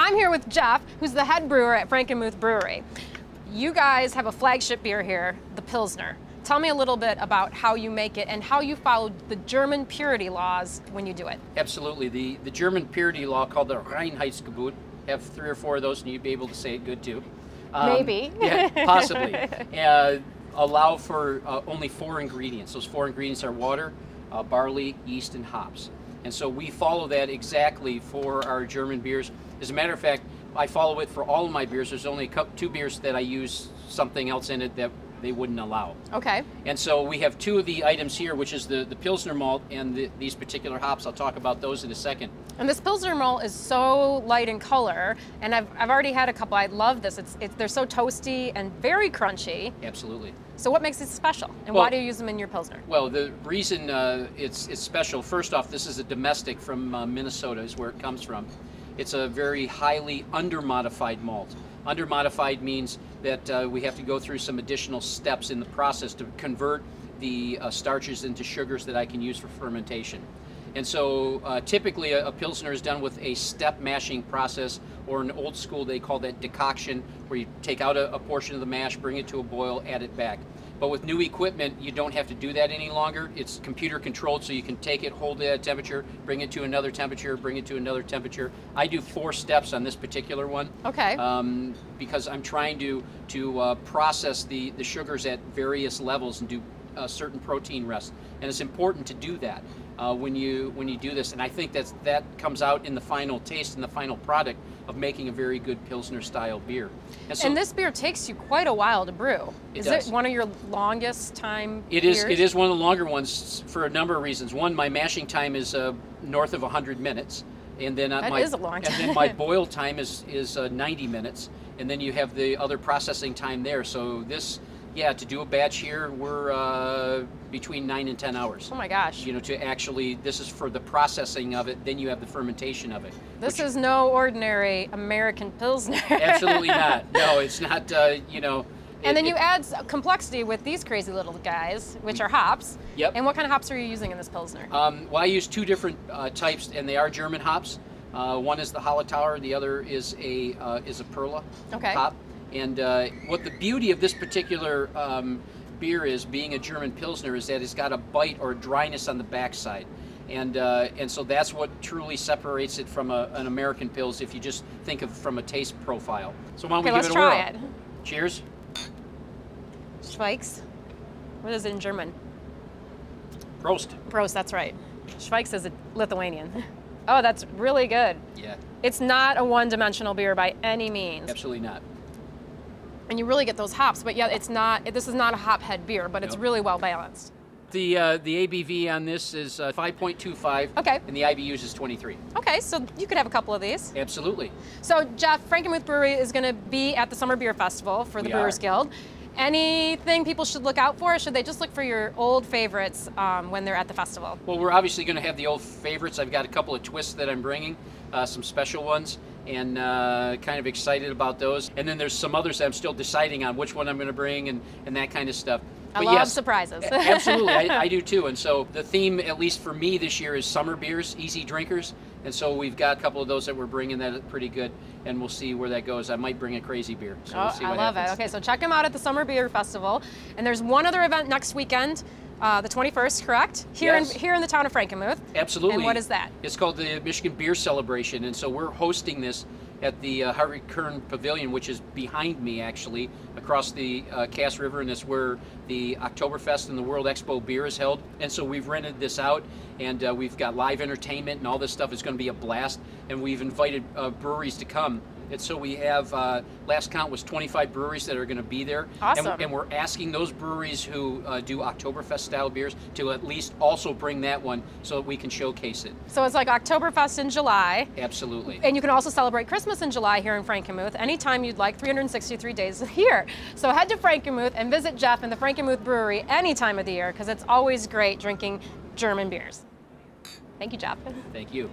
I'm here with Jeff, who's the head brewer at Frankenmuth Brewery. You guys have a flagship beer here, the Pilsner. Tell me a little bit about how you make it and how you followed the German purity laws when you do it. Absolutely. The German purity law called the Reinheitsgebot, have 3 or 4 of those and you'd be able to say it good too. Maybe. Yeah, possibly. Allow for only 4 ingredients. Those 4 ingredients are water, barley, yeast, and hops. And so we follow that exactly for our German beers. As a matter of fact, I follow it for all of my beers. There's only 2 beers that I use something else in it that they wouldn't allow. Okay. And so we have 2 of the items here, which is the Pilsner malt and these particular hops. I'll talk about those in a second. And this Pilsner malt is so light in color, and I've already had a couple. I love this. They're so toasty and very crunchy. Absolutely. So what makes it special, and why do you use them in your Pilsner? Well, the reason it's special, first off, this is a domestic from Minnesota is where it comes from. It's a very highly under-modified malt. Under-modified means that we have to go through some additional steps in the process to convert the starches into sugars that I can use for fermentation. And so typically a Pilsner is done with a step mashing process, or an old school, they call that decoction, where you take out a portion of the mash, bring it to a boil, add it back. But with new equipment, you don't have to do that any longer. It's computer controlled, so you can take it, hold it at a temperature, bring it to another temperature, bring it to another temperature. I do 4 steps on this particular one. Okay. Because I'm trying to process the sugars at various levels and do certain protein rests. And it's important to do that when you do this. And I think that comes out in the final taste and the final product of making a very good Pilsner style beer. And this beer takes you quite a while to brew. Is it one of your longest time beers? It is one of the longer ones for a number of reasons. One, my mashing time is north of 100 minutes. And then that is a long time. And then my boil time is 90 minutes. And then you have the other processing time there. So this, yeah, to do a batch here, we're between 9 and 10 hours. Oh my gosh. You know, to actually, this is for the processing of it, then you have the fermentation of it. This is no ordinary American Pilsner. Absolutely not. No, it's not, you know. And then you add complexity with these crazy little guys, which are hops. Yep. And what kind of hops are you using in this Pilsner? Well, I use 2 different types, and they are German hops. One is the Hallertauer, the other is a Perla hop. And what the beauty of this particular beer is, being a German Pilsner, is that it's got a bite or a dryness on the backside. And so that's what truly separates it from an American Pils if you just think of from a taste profile. So why don't we give it a whirl? Let's try it. Cheers. Schweikes. What is it in German? Prost. Prost, that's right. Schweikes is a Lithuanian. Oh, that's really good. Yeah. It's not a one-dimensional beer by any means. Absolutely not. And you really get those hops, but yeah, it's not. This is not a hop-head beer, but it's really well balanced. The ABV on this is 5.25. Okay. And the IBUs is 23. Okay, so you could have a couple of these. Absolutely. So Jeff, Frankenmuth Brewery is going to be at the Summer Beer Festival for the Brewers Guild. Anything people should look out for, or should they just look for your old favorites when they're at the festival? Well, we're obviously going to have the old favorites. I've got a couple of twists that I'm bringing, some special ones, and kind of excited about those. And then there's some others that I'm still deciding on which one I'm going to bring and that kind of stuff. I love surprises. Absolutely, I do too. And so the theme, at least for me this year, is summer beers, easy drinkers. And so we've got a couple of those that we're bringing that are pretty good, and we'll see where that goes. I might bring a crazy beer. So we'll see what happens. I love it. Okay, so check them out at the Summer Beer Festival. And there's one other event next weekend, the 21st, correct? Here in the town of Frankenmuth. Absolutely. And what is that? It's called the Michigan Beer Celebration, and so we're hosting this at the Harvey Kern Pavilion, which is behind me actually, across the Cass River, and it's where the Oktoberfest and the World Expo beer is held. And so we've rented this out, and we've got live entertainment and all this stuff. Is going to be a blast, and we've invited breweries to come. And so we have, last count was 25 breweries that are going to be there. Awesome. And we're asking those breweries who do Oktoberfest style beers to at least also bring that one so that we can showcase it. So it's like Oktoberfest in July. Absolutely. And you can also celebrate Christmas in July here in Frankenmuth anytime you'd like, 363 days a year. So head to Frankenmuth and visit Jeff in the Frankenmuth Brewery any time of the year, because it's always great drinking German beers. Thank you, Jeff. Thank you.